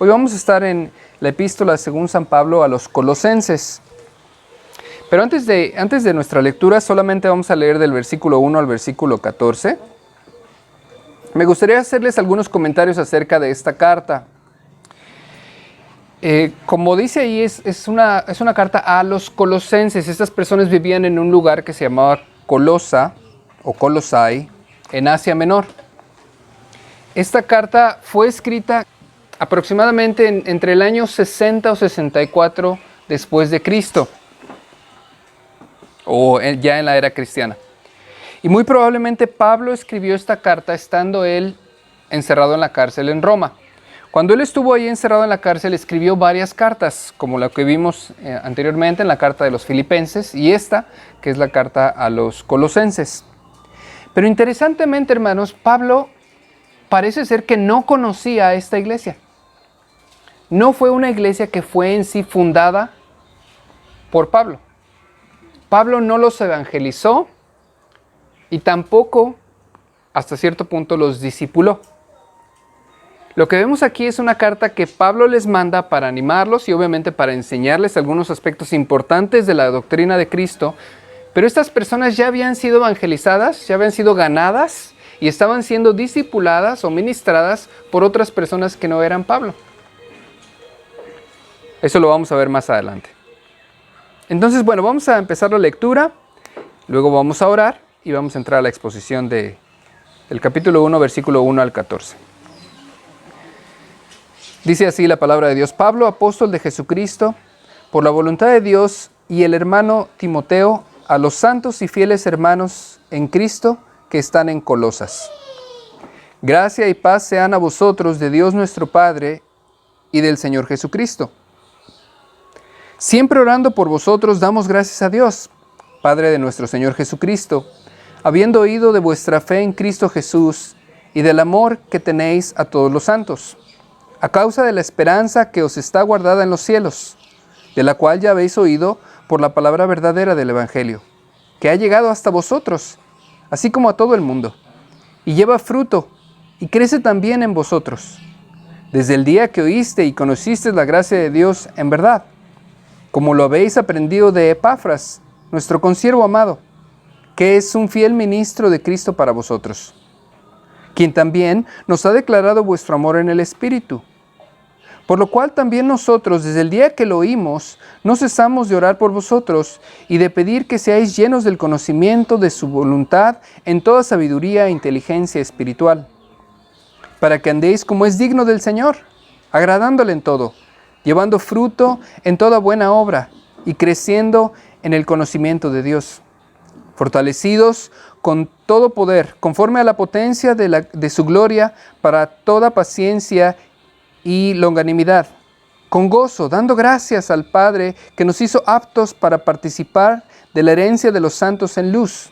Hoy vamos a estar en la epístola según San Pablo a los Colosenses. Pero antes de nuestra lectura solamente vamos a leer del versículo 1 al versículo 14. Me gustaría hacerles algunos comentarios acerca de esta carta. Como dice ahí, es una carta a los colosenses. Estas personas vivían en un lugar que se llamaba Colosa o Colosai, en Asia Menor. Esta carta fue escrita aproximadamente entre el año 60 o 64 después de Cristo, o ya en la era cristiana. Y muy probablemente Pablo escribió esta carta estando él encerrado en la cárcel en Roma. Cuando él estuvo ahí encerrado en la cárcel, escribió varias cartas, como la que vimos anteriormente en la carta de los Filipenses, y esta, que es la carta a los Colosenses. Pero interesantemente, hermanos, Pablo parece ser que no conocía a esta iglesia. No fue una iglesia que fue en sí fundada por Pablo. Pablo no los evangelizó y tampoco, hasta cierto punto, los discipuló. Lo que vemos aquí es una carta que Pablo les manda para animarlos y obviamente para enseñarles algunos aspectos importantes de la doctrina de Cristo, pero estas personas ya habían sido evangelizadas, ya habían sido ganadas y estaban siendo discipuladas o ministradas por otras personas que no eran Pablo. Eso lo vamos a ver más adelante. Entonces, bueno, vamos a empezar la lectura, luego vamos a orar y vamos a entrar a la exposición del capítulo 1, versículo 1 al 14. Dice así la palabra de Dios: Pablo, apóstol de Jesucristo, por la voluntad de Dios, y el hermano Timoteo, a los santos y fieles hermanos en Cristo que están en Colosas. Gracia y paz sean a vosotros de Dios nuestro Padre y del Señor Jesucristo. Siempre orando por vosotros damos gracias a Dios, Padre de nuestro Señor Jesucristo, habiendo oído de vuestra fe en Cristo Jesús y del amor que tenéis a todos los santos, a causa de la esperanza que os está guardada en los cielos, de la cual ya habéis oído por la palabra verdadera del Evangelio, que ha llegado hasta vosotros, así como a todo el mundo, y lleva fruto, y crece también en vosotros, desde el día que oíste y conocisteis la gracia de Dios en verdad, como lo habéis aprendido de Epafras, nuestro consiervo amado, que es un fiel ministro de Cristo para vosotros, quien también nos ha declarado vuestro amor en el Espíritu. Por lo cual también nosotros, desde el día que lo oímos, no cesamos de orar por vosotros y de pedir que seáis llenos del conocimiento de su voluntad en toda sabiduría e inteligencia espiritual, para que andéis como es digno del Señor, agradándole en todo, llevando fruto en toda buena obra y creciendo en el conocimiento de Dios, fortalecidos con todo poder, conforme a la potencia de su gloria, para toda paciencia y longanimidad, con gozo, dando gracias al Padre que nos hizo aptos para participar de la herencia de los santos en luz,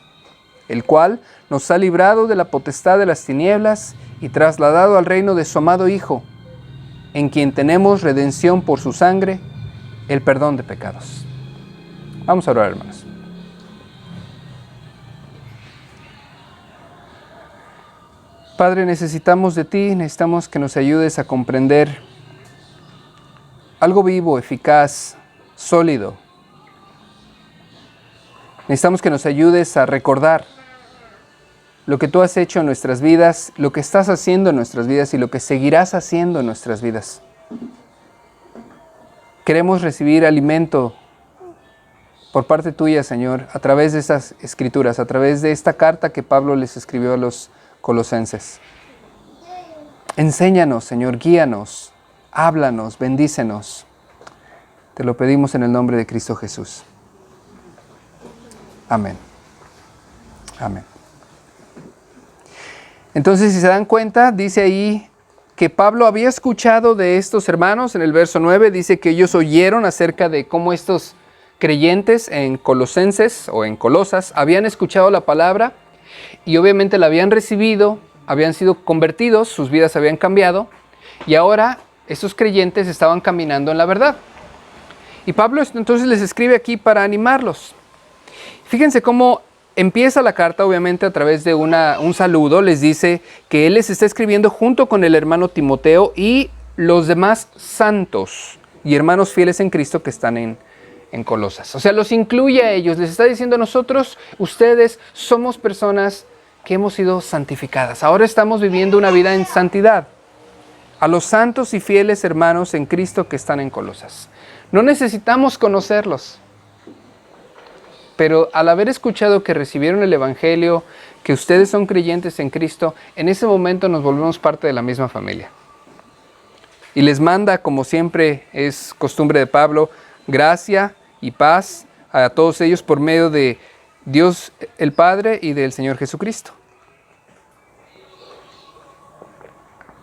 el cual nos ha librado de la potestad de las tinieblas y trasladado al reino de su amado Hijo, en quien tenemos redención por su sangre, el perdón de pecados. Vamos a orar, hermanos. Padre, necesitamos de ti, necesitamos que nos ayudes a comprender algo vivo, eficaz, sólido. Necesitamos que nos ayudes a recordar lo que tú has hecho en nuestras vidas, lo que estás haciendo en nuestras vidas y lo que seguirás haciendo en nuestras vidas. Queremos recibir alimento por parte tuya, Señor, a través de estas escrituras, a través de esta carta que Pablo les escribió a los Colosenses. Enséñanos, Señor, guíanos, háblanos, bendícenos. Te lo pedimos en el nombre de Cristo Jesús. Amén. Amén. Entonces, si se dan cuenta, dice ahí que Pablo había escuchado de estos hermanos. En el verso 9 dice que ellos oyeron acerca de cómo estos creyentes en Colosenses o en Colosas habían escuchado la palabra y obviamente la habían recibido, habían sido convertidos, sus vidas habían cambiado y ahora estos creyentes estaban caminando en la verdad. Y Pablo entonces les escribe aquí para animarlos. Fíjense cómo empieza la carta, obviamente a través de un saludo. Les dice que él les está escribiendo junto con el hermano Timoteo y los demás santos y hermanos fieles en Cristo que están en Colosas. O sea, los incluye a ellos. Les está diciendo a nosotros, ustedes somos personas que hemos sido santificadas. Ahora estamos viviendo una vida en santidad. A los santos y fieles hermanos en Cristo que están en Colosas. No necesitamos conocerlos. Pero al haber escuchado que recibieron el Evangelio, que ustedes son creyentes en Cristo, en ese momento nos volvemos parte de la misma familia. Y les manda, como siempre es costumbre de Pablo, gracia y paz a todos ellos por medio de Dios el Padre y del Señor Jesucristo.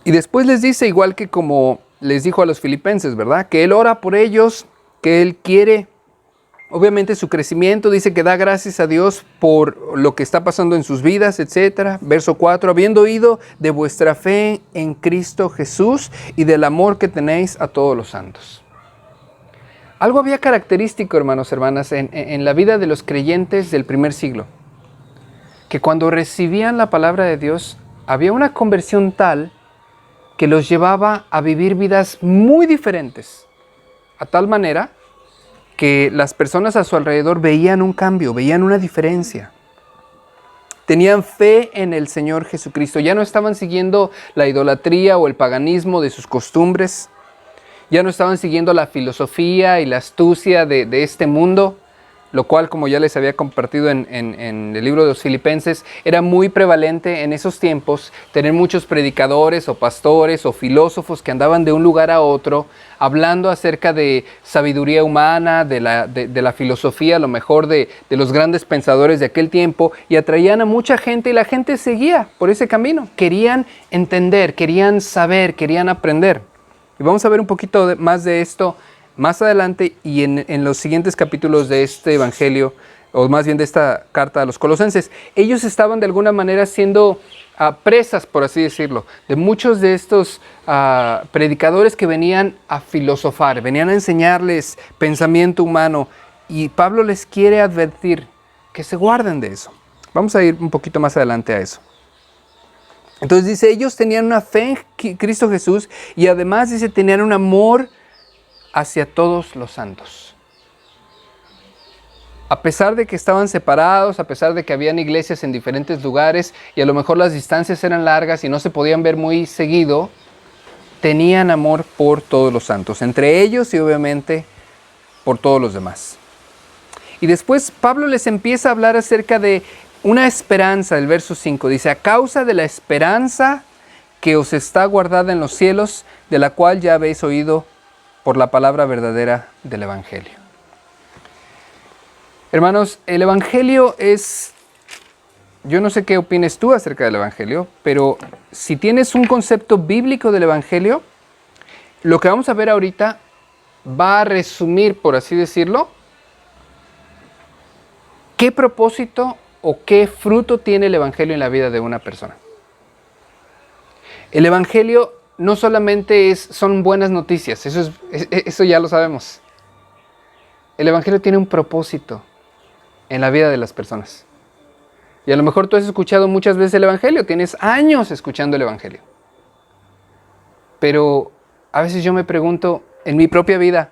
Y después les dice, igual que como les dijo a los filipenses, ¿verdad? Que Él ora por ellos, que Él quiere, obviamente, su crecimiento. Dice que da gracias a Dios por lo que está pasando en sus vidas, etc. Verso 4, habiendo oído de vuestra fe en Cristo Jesús y del amor que tenéis a todos los santos. Algo había característico, hermanos, hermanas, en la vida de los creyentes del primer siglo. Que cuando recibían la palabra de Dios, había una conversión tal que los llevaba a vivir vidas muy diferentes, a tal manera que las personas a su alrededor veían un cambio, veían una diferencia. Tenían fe en el Señor Jesucristo, ya no estaban siguiendo la idolatría o el paganismo de sus costumbres, ya no estaban siguiendo la filosofía y la astucia de este mundo, lo cual, como ya les había compartido en el libro de los Filipenses, era muy prevalente en esos tiempos tener muchos predicadores o pastores o filósofos que andaban de un lugar a otro hablando acerca de sabiduría humana, de la filosofía, a lo mejor de los grandes pensadores de aquel tiempo, y atraían a mucha gente y la gente seguía por ese camino. Querían entender, querían saber, querían aprender. Y vamos a ver un poquito más de esto más adelante y en los siguientes capítulos de este evangelio, o más bien de esta carta a los colosenses. Ellos estaban de alguna manera siendo presas, por así decirlo, de muchos de estos predicadores que venían a filosofar, venían a enseñarles pensamiento humano, y Pablo les quiere advertir que se guarden de eso. Vamos a ir un poquito más adelante a eso. Entonces dice, ellos tenían una fe en Cristo Jesús y además dice, tenían un amor hacia todos los santos. A pesar de que estaban separados, a pesar de que habían iglesias en diferentes lugares y a lo mejor las distancias eran largas y no se podían ver muy seguido, tenían amor por todos los santos, entre ellos y obviamente por todos los demás. Y después Pablo les empieza a hablar acerca de una esperanza, el verso 5, dice, a causa de la esperanza que os está guardada en los cielos, de la cual ya habéis oído por la palabra verdadera del Evangelio. Hermanos, el Evangelio es, yo no sé qué opines tú acerca del Evangelio, pero si tienes un concepto bíblico del Evangelio, lo que vamos a ver ahorita va a resumir, por así decirlo, qué propósito o qué fruto tiene el Evangelio en la vida de una persona. El Evangelio no solamente son buenas noticias, eso ya lo sabemos. El Evangelio tiene un propósito en la vida de las personas. Y a lo mejor tú has escuchado muchas veces el Evangelio, tienes años escuchando el Evangelio. Pero a veces yo me pregunto, en mi propia vida,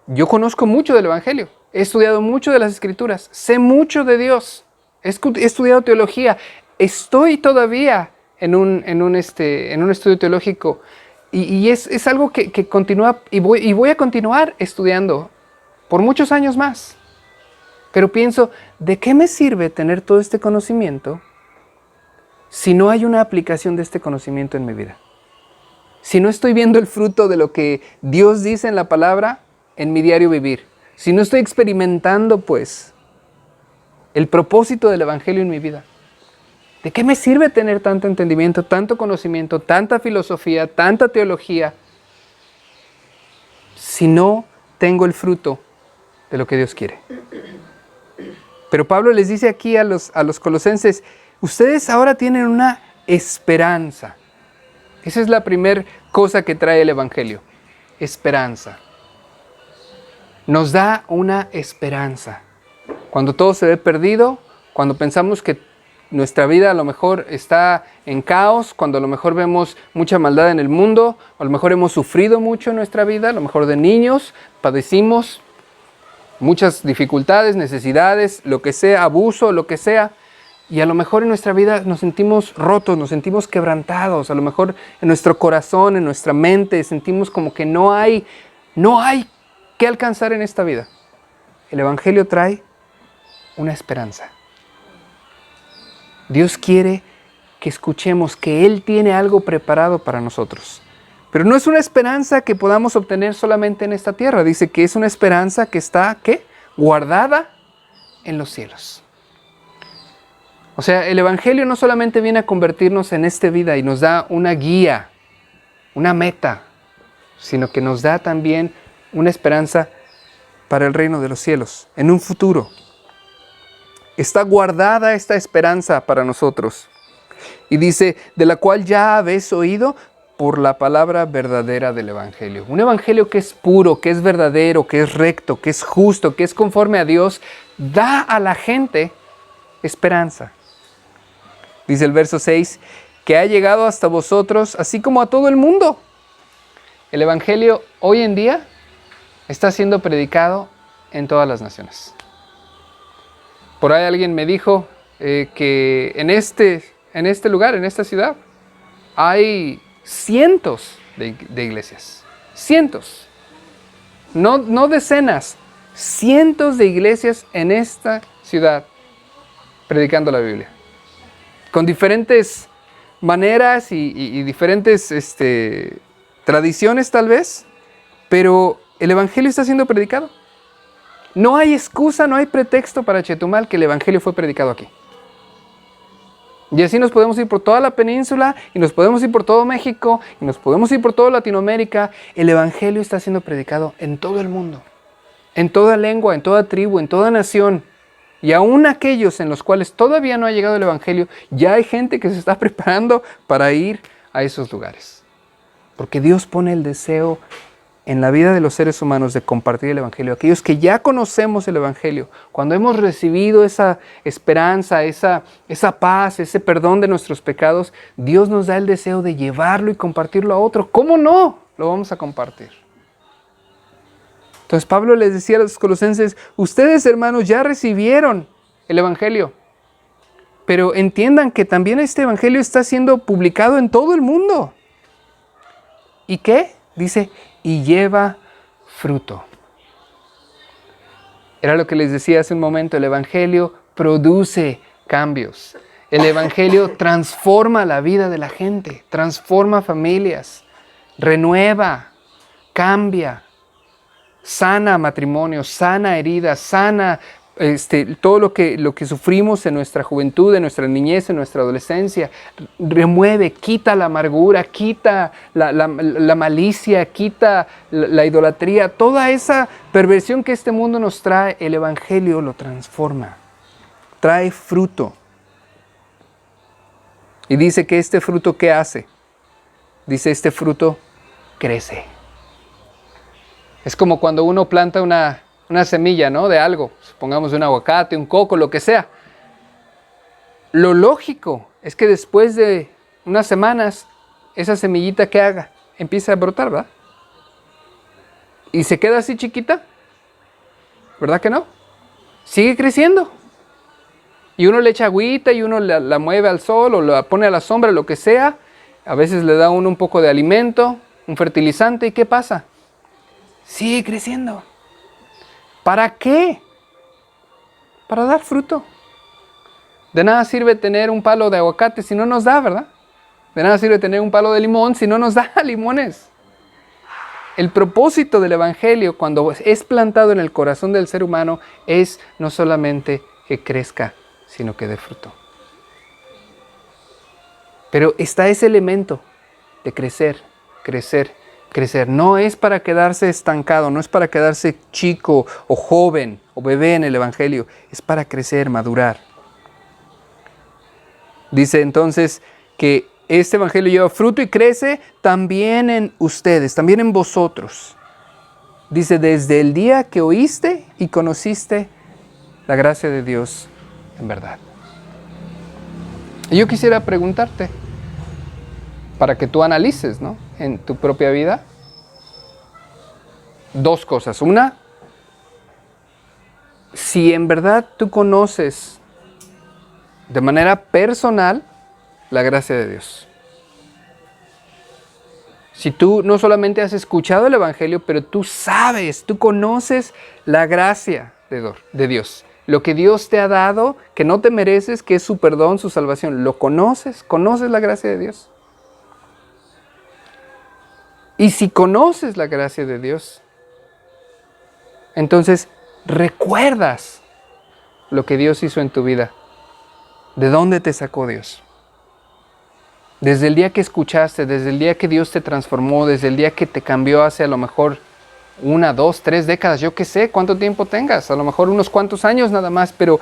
yo conozco mucho del Evangelio, he estudiado mucho de las Escrituras, sé mucho de Dios, he estudiado teología, estoy todavía en un estudio teológico y es algo que continúa y voy a continuar estudiando por muchos años más. Pero pienso, ¿de qué me sirve tener todo este conocimiento si no hay una aplicación de este conocimiento en mi vida? Si no estoy viendo el fruto de lo que Dios dice en la palabra en mi diario vivir. Si no estoy experimentando, pues, el propósito del Evangelio en mi vida. ¿De qué me sirve tener tanto entendimiento, tanto conocimiento, tanta filosofía, tanta teología, si no tengo el fruto de lo que Dios quiere? Pero Pablo les dice aquí a los colosenses, ustedes ahora tienen una esperanza. Esa es la primera cosa que trae el Evangelio, esperanza. Nos da una esperanza. Cuando todo se ve perdido, cuando pensamos que nuestra vida a lo mejor está en caos, cuando a lo mejor vemos mucha maldad en el mundo, a lo mejor hemos sufrido mucho en nuestra vida, a lo mejor de niños padecimos muchas dificultades, necesidades, lo que sea, abuso, lo que sea. Y a lo mejor en nuestra vida nos sentimos rotos, nos sentimos quebrantados, a lo mejor en nuestro corazón, en nuestra mente, sentimos como que no hay que alcanzar en esta vida. El Evangelio trae una esperanza. Dios quiere que escuchemos que Él tiene algo preparado para nosotros. Pero no es una esperanza que podamos obtener solamente en esta tierra. Dice que es una esperanza que está, ¿qué? Guardada en los cielos. O sea, el Evangelio no solamente viene a convertirnos en esta vida y nos da una guía, una meta, sino que nos da también una esperanza para el reino de los cielos, en un futuro. Está guardada esta esperanza para nosotros. Y dice, de la cual ya habéis oído por la palabra verdadera del Evangelio. Un Evangelio que es puro, que es verdadero, que es recto, que es justo, que es conforme a Dios, da a la gente esperanza. Dice el verso 6, que ha llegado hasta vosotros, así como a todo el mundo. El Evangelio hoy en día está siendo predicado en todas las naciones. Por ahí alguien me dijo que en este lugar, en esta ciudad, hay cientos de iglesias. Cientos. No decenas. Cientos de iglesias en esta ciudad predicando la Biblia. Con diferentes maneras y diferentes tradiciones tal vez, pero el Evangelio está siendo predicado. No hay excusa, no hay pretexto para Chetumal que el Evangelio fue predicado aquí. Y así nos podemos ir por toda la península, y nos podemos ir por todo México, y nos podemos ir por toda Latinoamérica. El Evangelio está siendo predicado en todo el mundo, en toda lengua, en toda tribu, en toda nación. Y aún aquellos en los cuales todavía no ha llegado el Evangelio, ya hay gente que se está preparando para ir a esos lugares. Porque Dios pone el deseo en la vida de los seres humanos de compartir el Evangelio. Aquellos que ya conocemos el Evangelio, cuando hemos recibido esa esperanza, esa paz, ese perdón de nuestros pecados, Dios nos da el deseo de llevarlo y compartirlo a otro. ¿Cómo no? Lo vamos a compartir. Entonces Pablo les decía a los colosenses, ustedes hermanos ya recibieron el Evangelio, pero entiendan que también este Evangelio está siendo publicado en todo el mundo. ¿Y qué? Dice, y lleva fruto. Era lo que les decía hace un momento, el Evangelio produce cambios. El Evangelio transforma la vida de la gente, transforma familias, renueva, cambia, sana matrimonios, sana heridas, sana todo lo que sufrimos en nuestra juventud, en nuestra niñez, en nuestra adolescencia. Remueve, quita la amargura, quita la malicia, quita la idolatría. Toda esa perversión que este mundo nos trae, el Evangelio lo transforma. Trae fruto. Y dice que este fruto, ¿qué hace? Dice, este fruto crece. Es como cuando uno planta una semilla, ¿no? De algo, supongamos un aguacate, un coco, lo que sea. Lo lógico es que después de unas semanas, esa semillita que haga, empieza a brotar, ¿verdad? Y se queda así chiquita, ¿verdad que no? Sigue creciendo. Y uno le echa agüita y uno la mueve al sol o la pone a la sombra, lo que sea. A veces le da uno un poco de alimento, un fertilizante, ¿y qué pasa? Sigue creciendo. ¿Para qué? Para dar fruto. De nada sirve tener un palo de aguacate si no nos da, ¿verdad? De nada sirve tener un palo de limón si no nos da limones. El propósito del Evangelio, cuando es plantado en el corazón del ser humano, es no solamente que crezca, sino que dé fruto. Pero está ese elemento de crecer, crecer, crecer. No es para quedarse estancado, no es para quedarse chico o joven o bebé en el Evangelio, es para crecer, madurar. Dice entonces que este Evangelio lleva fruto y crece también en ustedes, también en vosotros. Dice, desde el día que oíste y conociste la gracia de Dios en verdad. Y yo quisiera preguntarte, para que tú analices, ¿no?, en tu propia vida, dos cosas. Una, si en verdad tú conoces de manera personal la gracia de Dios. Si tú no solamente has escuchado el Evangelio, pero tú sabes, tú conoces la gracia de Dios. Lo que Dios te ha dado, que no te mereces, que es su perdón, su salvación. ¿Lo conoces? ¿Conoces la gracia de Dios? Y si conoces la gracia de Dios, entonces recuerdas lo que Dios hizo en tu vida. ¿De dónde te sacó Dios? Desde el día que escuchaste, desde el día que Dios te transformó, desde el día que te cambió hace a lo mejor 1, 2, 3 décadas, yo qué sé, cuánto tiempo tengas, a lo mejor unos cuantos años nada más, pero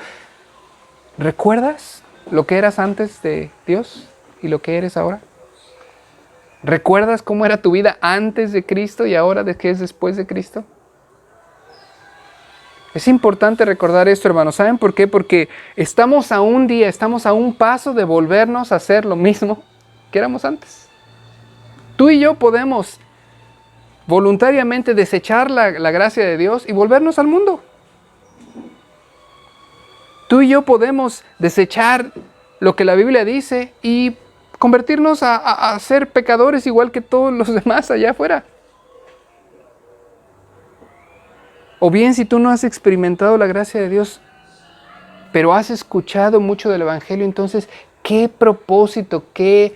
¿recuerdas lo que eras antes de Dios y lo que eres ahora? ¿Recuerdas cómo era tu vida antes de Cristo y ahora de qué es después de Cristo? Es importante recordar esto, hermanos. ¿Saben por qué? Porque estamos a un paso de volvernos a hacer lo mismo que éramos antes. Tú y yo podemos voluntariamente desechar la gracia de Dios y volvernos al mundo. Tú y yo podemos desechar lo que la Biblia dice y convertirnos a ser pecadores igual que todos los demás allá afuera. O bien, si tú no has experimentado la gracia de Dios, pero has escuchado mucho del Evangelio, entonces, ¿qué propósito, qué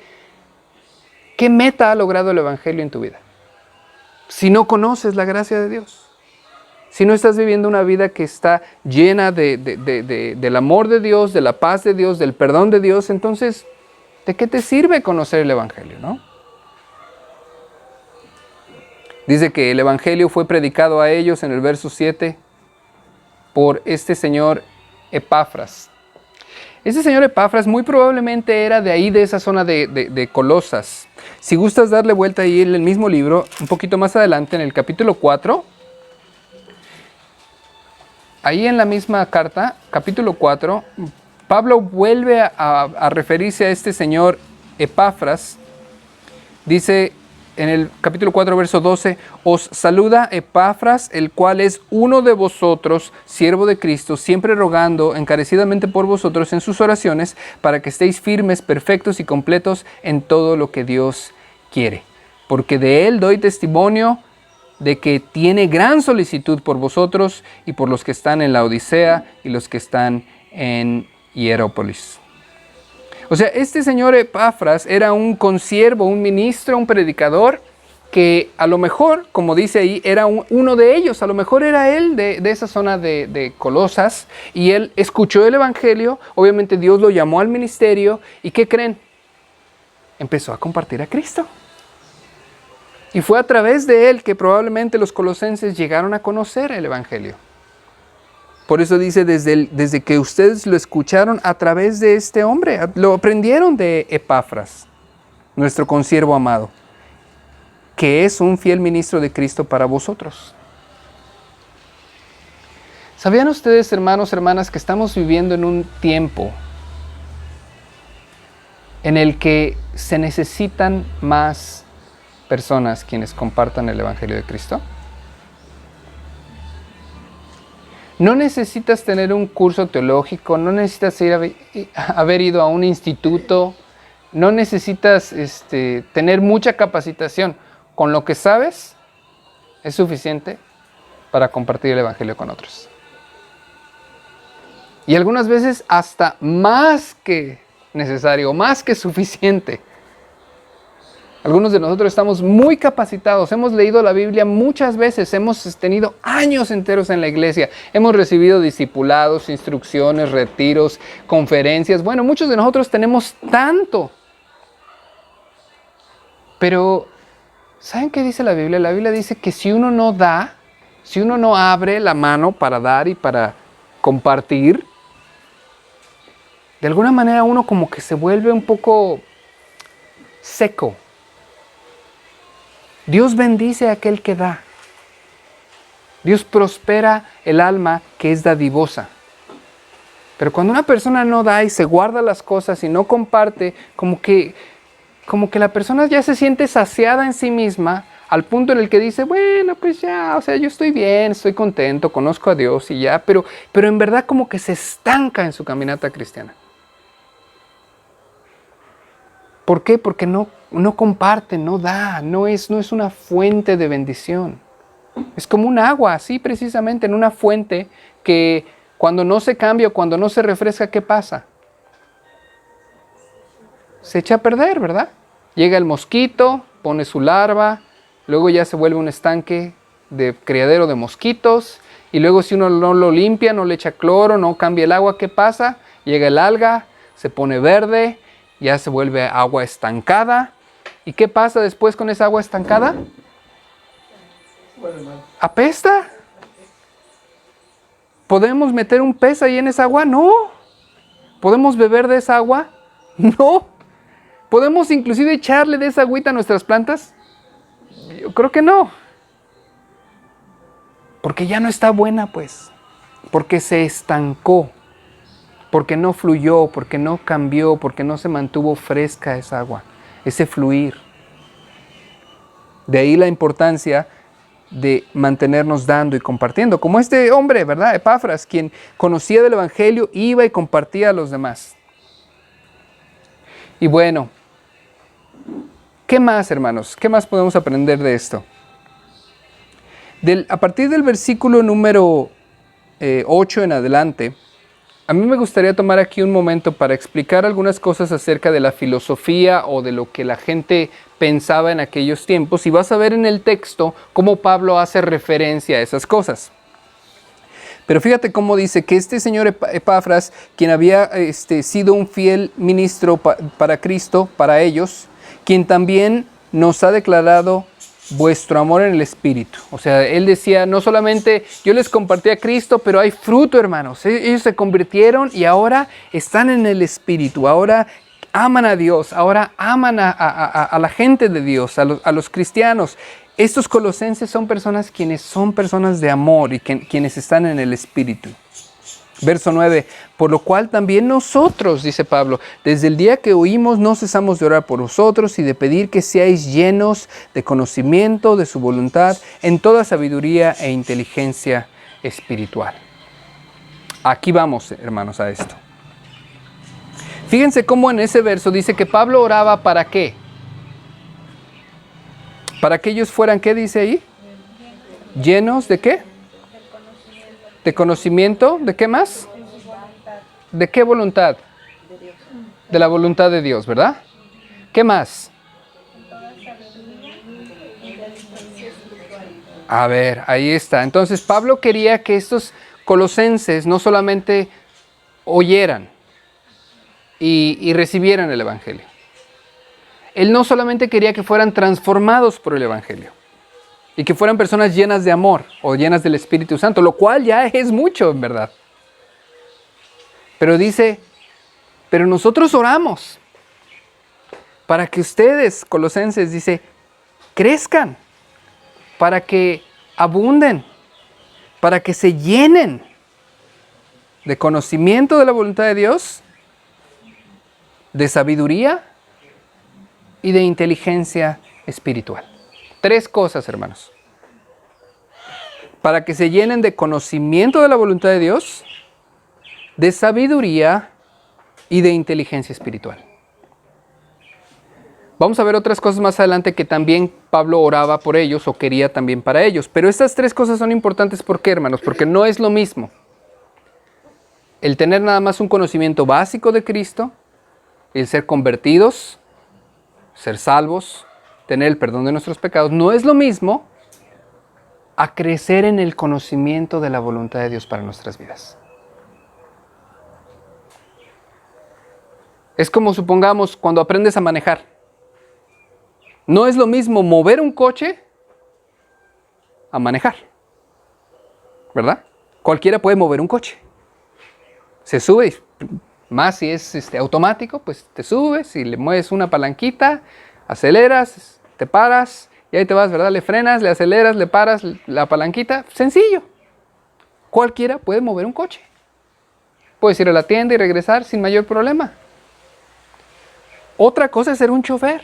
meta ha logrado el Evangelio en tu vida? Si no conoces la gracia de Dios, si no estás viviendo una vida que está llena del amor de Dios, de la paz de Dios, del perdón de Dios, entonces, ¿de qué te sirve conocer el Evangelio, no? Dice que el Evangelio fue predicado a ellos en el verso 7 por este señor Epafras. Este señor Epafras muy probablemente era de ahí, de esa zona de Colosas. Si gustas darle vuelta ahí en el mismo libro, un poquito más adelante, en el capítulo 4, ahí en la misma carta, capítulo 4, Pablo vuelve a referirse a este señor Epafras. Dice en el capítulo 4, verso 12, os saluda Epafras, el cual es uno de vosotros, siervo de Cristo, siempre rogando encarecidamente por vosotros en sus oraciones, para que estéis firmes, perfectos y completos en todo lo que Dios quiere. Porque de él doy testimonio de que tiene gran solicitud por vosotros y por los que están en la Odisea y los que están en Hierápolis. O sea, este señor Epafras era un consiervo, un ministro, un predicador, que a lo mejor, como dice ahí, era uno de ellos. A lo mejor era él de esa zona de Colosas, y él escuchó el Evangelio. Obviamente Dios lo llamó al ministerio, y ¿qué creen? Empezó a compartir a Cristo. Y fue a través de él que probablemente los colosenses llegaron a conocer el Evangelio. Por eso dice, desde que ustedes lo escucharon a través de este hombre, lo aprendieron de Epafras, nuestro consiervo amado, que es un fiel ministro de Cristo para vosotros. ¿Sabían ustedes, hermanos, hermanas, que estamos viviendo en un tiempo en el que se necesitan más personas quienes compartan el Evangelio de Cristo? No necesitas tener un curso teológico, no necesitas haber ido a un instituto, no necesitas tener mucha capacitación. Con lo que sabes es suficiente para compartir el Evangelio con otros. Y algunas veces hasta más que necesario, más que suficiente. Algunos de nosotros estamos muy capacitados, hemos leído la Biblia muchas veces, hemos tenido años enteros en la iglesia, hemos recibido discipulados, instrucciones, retiros, conferencias. Bueno, muchos de nosotros tenemos tanto. Pero, ¿saben qué dice la Biblia? La Biblia dice que si uno no da, si uno no abre la mano para dar y para compartir, de alguna manera uno como que se vuelve un poco seco. Dios bendice a aquel que da. Dios prospera el alma que es dadivosa. Pero cuando una persona no da y se guarda las cosas y no comparte, como que la persona ya se siente saciada en sí misma, al punto en el que dice, bueno, pues ya, o sea, yo estoy bien, estoy contento, conozco a Dios y ya, pero en verdad como que se estanca en su caminata cristiana. ¿Por qué? Porque no comparte, no da, no es una fuente de bendición. Es como un agua, así precisamente, en una fuente que cuando no se cambia o cuando no se refresca, ¿qué pasa? Se echa a perder, ¿verdad? Llega el mosquito, pone su larva, luego ya se vuelve un estanque de criadero de mosquitos, y luego si uno no lo limpia, no le echa cloro, no cambia el agua, ¿qué pasa? Llega el alga, se pone verde, ya se vuelve agua estancada. ¿Y qué pasa después con esa agua estancada? ¿Apesta? ¿Podemos meter un pez ahí en esa agua? No. ¿Podemos beber de esa agua? No. ¿Podemos inclusive echarle de esa agüita a nuestras plantas? Yo creo que no. Porque ya no está buena, pues. Porque se estancó. Porque no fluyó, porque no cambió, porque no se mantuvo fresca esa agua. Ese fluir. De ahí la importancia de mantenernos dando y compartiendo. Como este hombre, ¿verdad? Epafras, quien conocía del Evangelio, iba y compartía a los demás. Y bueno, ¿qué más, hermanos? ¿Qué más podemos aprender de esto? A partir del versículo número 8 en adelante, a mí me gustaría tomar aquí un momento para explicar algunas cosas acerca de la filosofía o de lo que la gente pensaba en aquellos tiempos, y vas a ver en el texto cómo Pablo hace referencia a esas cosas. Pero fíjate cómo dice que este señor Epafras, quien había sido un fiel ministro para Cristo, para ellos, quien también nos ha declarado vuestro amor en el Espíritu. O sea, él decía, no solamente yo les compartí a Cristo, pero hay fruto, hermanos. Ellos se convirtieron y ahora están en el Espíritu. Ahora aman a Dios, ahora aman a la gente de Dios, a los cristianos. Estos colosenses son personas quienes son personas de amor y quienes están en el Espíritu. Verso 9, por lo cual también nosotros, dice Pablo, desde el día que oímos no cesamos de orar por vosotros y de pedir que seáis llenos de conocimiento de su voluntad en toda sabiduría e inteligencia espiritual. Aquí vamos, hermanos, a esto. Fíjense cómo en ese verso dice que Pablo oraba ¿para qué? Para que ellos fueran, ¿qué dice ahí? ¿Llenos de qué? ¿De conocimiento? ¿De qué más? ¿De qué voluntad? De la voluntad de Dios, ¿verdad? ¿Qué más? A ver, ahí está. Entonces Pablo quería que estos colosenses no solamente oyeran y recibieran el Evangelio. Él no solamente quería que fueran transformados por el Evangelio y que fueran personas llenas de amor o llenas del Espíritu Santo, lo cual ya es mucho, en verdad. Pero dice, pero nosotros oramos para que ustedes, colosenses, dice, crezcan, para que abunden, para que se llenen de conocimiento de la voluntad de Dios, de sabiduría y de inteligencia espiritual. 3 cosas, hermanos. Para que se llenen de conocimiento de la voluntad de Dios, de sabiduría y de inteligencia espiritual. Vamos a ver otras cosas más adelante que también Pablo oraba por ellos o quería también para ellos. Pero estas 3 cosas son importantes. ¿Por qué, hermanos? Porque no es lo mismo el tener nada más un conocimiento básico de Cristo, el ser convertidos, ser salvos, tener el perdón de nuestros pecados, no es lo mismo a crecer en el conocimiento de la voluntad de Dios para nuestras vidas. Es como, supongamos, cuando aprendes a manejar. No es lo mismo mover un coche a manejar, ¿verdad? Cualquiera puede mover un coche. Se sube, más si es automático, pues te subes y le mueves una palanquita, aceleras, te paras y ahí te vas, ¿verdad? Le frenas, le aceleras, le paras la palanquita. Sencillo. Cualquiera puede mover un coche. Puedes ir a la tienda y regresar sin mayor problema. Otra cosa es ser un chofer.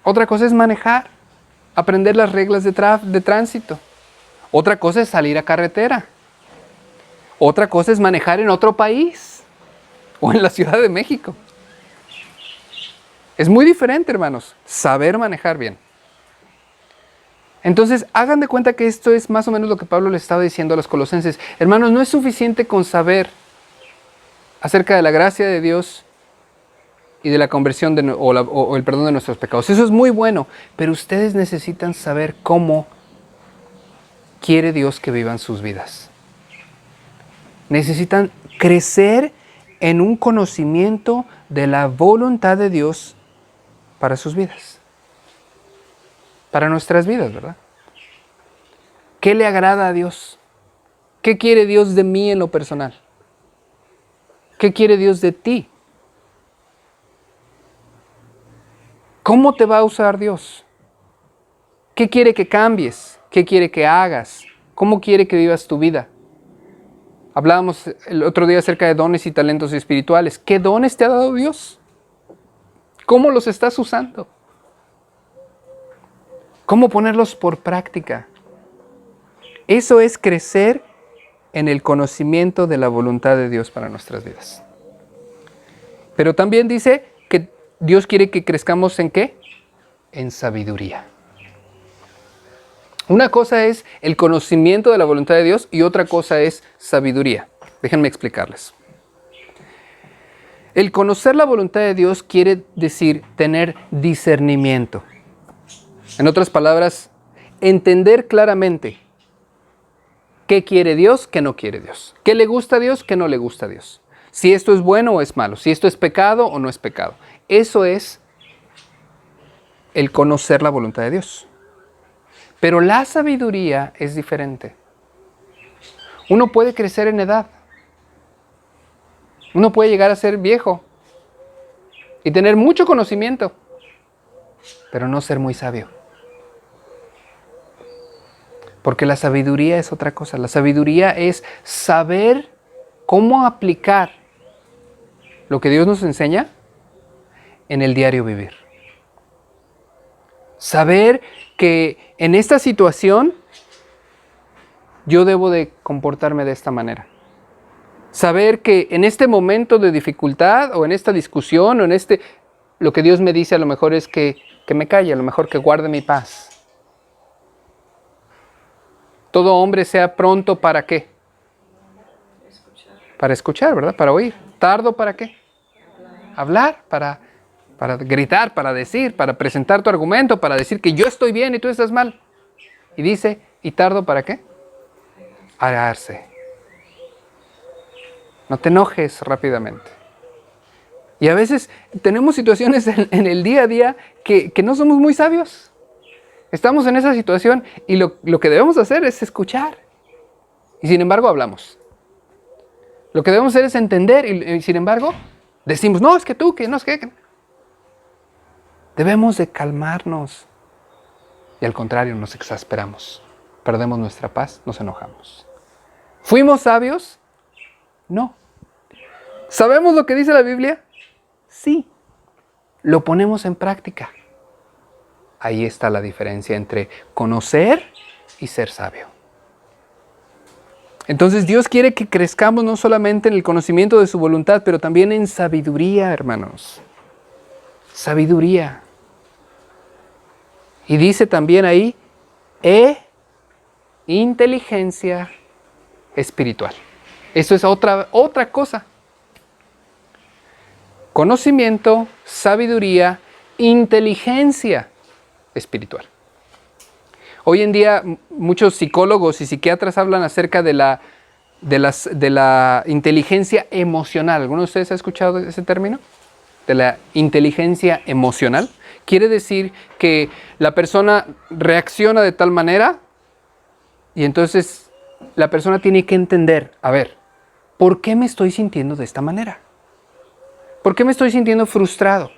Otra cosa es manejar, aprender las reglas de tránsito. Otra cosa es salir a carretera. Otra cosa es manejar en otro país o en la Ciudad de México. Es muy diferente, hermanos, saber manejar bien. Entonces, hagan de cuenta que esto es más o menos lo que Pablo le estaba diciendo a los colosenses. Hermanos, no es suficiente con saber acerca de la gracia de Dios y de la conversión o el perdón de nuestros pecados. Eso es muy bueno, pero ustedes necesitan saber cómo quiere Dios que vivan sus vidas. Necesitan crecer en un conocimiento de la voluntad de Dios para sus vidas. Para nuestras vidas, ¿verdad? ¿Qué le agrada a Dios? ¿Qué quiere Dios de mí en lo personal? ¿Qué quiere Dios de ti? ¿Cómo te va a usar Dios? ¿Qué quiere que cambies? ¿Qué quiere que hagas? ¿Cómo quiere que vivas tu vida? Hablábamos el otro día acerca de dones y talentos espirituales. ¿Qué dones te ha dado Dios? ¿Cómo los estás usando? ¿Cómo ponerlos por práctica? Eso es crecer en el conocimiento de la voluntad de Dios para nuestras vidas. Pero también dice que Dios quiere que crezcamos ¿en qué? En sabiduría. Una cosa es el conocimiento de la voluntad de Dios y otra cosa es sabiduría. Déjenme explicarles. El conocer la voluntad de Dios quiere decir tener discernimiento. En otras palabras, entender claramente qué quiere Dios, qué no quiere Dios. Qué le gusta a Dios, qué no le gusta a Dios. Si esto es bueno o es malo. Si esto es pecado o no es pecado. Eso es el conocer la voluntad de Dios. Pero la sabiduría es diferente. Uno puede crecer en edad. Uno puede llegar a ser viejo y tener mucho conocimiento, pero no ser muy sabio. Porque la sabiduría es otra cosa. La sabiduría es saber cómo aplicar lo que Dios nos enseña en el diario vivir. Saber que en esta situación yo debo de comportarme de esta manera. Saber que en este momento de dificultad o en esta discusión o en lo que Dios me dice a lo mejor es que me calle, a lo mejor que guarde mi paz. Todo hombre sea pronto ¿para qué? Para escuchar, ¿verdad? Para oír. ¿Tardo para qué? Hablar, para gritar, para decir, para presentar tu argumento, para decir que yo estoy bien y tú estás mal. Y dice, ¿y tardo para qué? Airarse. No te enojes rápidamente. Y a veces tenemos situaciones en el día a día que no somos muy sabios. Estamos en esa situación y lo que debemos hacer es escuchar. Y sin embargo hablamos. Lo que debemos hacer es entender y sin embargo decimos, no, es que tú, que no es que... Debemos de calmarnos. Y al contrario, nos exasperamos. Perdemos nuestra paz, nos enojamos. ¿Fuimos sabios? No. ¿Sabemos lo que dice la Biblia? Sí. Lo ponemos en práctica. Ahí está la diferencia entre conocer y ser sabio. Entonces Dios quiere que crezcamos no solamente en el conocimiento de su voluntad, pero también en sabiduría, hermanos. Sabiduría. Y dice también ahí, inteligencia espiritual. Esto es otra cosa. Conocimiento, sabiduría, inteligencia espiritual. Hoy en día muchos psicólogos y psiquiatras hablan acerca de la inteligencia emocional. ¿Alguno de ustedes ha escuchado ese término? De la inteligencia emocional. Quiere decir que la persona reacciona de tal manera y entonces la persona tiene que entender, a ver, ¿por qué me estoy sintiendo de esta manera? ¿Por qué me estoy sintiendo frustrado?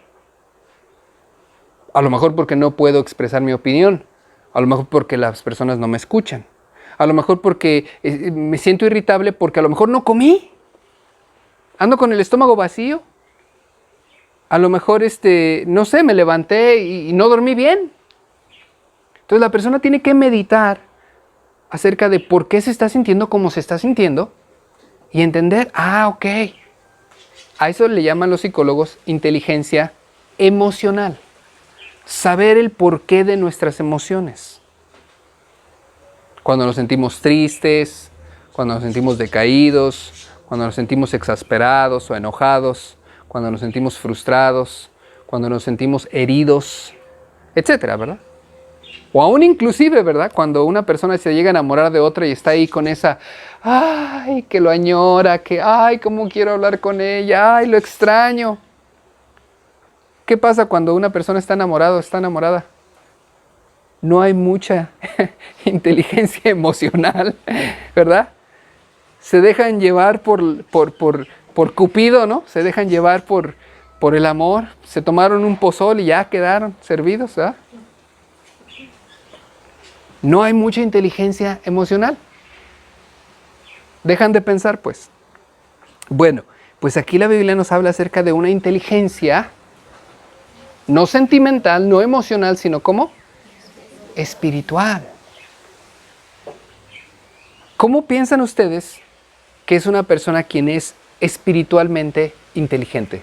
A lo mejor porque no puedo expresar mi opinión. A lo mejor porque las personas no me escuchan. A lo mejor porque me siento irritable porque a lo mejor no comí. ando con el estómago vacío. A lo mejor, no sé, me levanté y no dormí bien. Entonces la persona tiene que meditar acerca de por qué se está sintiendo como se está sintiendo y entender, ok. A eso le llaman los psicólogos inteligencia emocional. Saber el porqué de nuestras emociones. Cuando nos sentimos tristes, cuando nos sentimos decaídos, cuando nos sentimos exasperados o enojados, cuando nos sentimos frustrados, cuando nos sentimos heridos, etcétera, ¿verdad? O aún inclusive, ¿verdad? Cuando una persona se llega a enamorar de otra y está ahí con esa, ay, que lo añora, que, ay, cómo quiero hablar con ella, ay, lo extraño. ¿Qué pasa cuando una persona está enamorada o está enamorada? No hay mucha inteligencia emocional, ¿verdad? Se dejan llevar por Cupido, ¿no? Se dejan llevar por el amor. Se tomaron un pozol y ya quedaron servidos, ¿verdad? No hay mucha inteligencia emocional. Dejan de pensar, pues. Bueno, pues aquí la Biblia nos habla acerca de una inteligencia no sentimental, no emocional, sino ¿cómo? Espiritual. ¿Cómo piensan ustedes que es una persona quien es espiritualmente inteligente?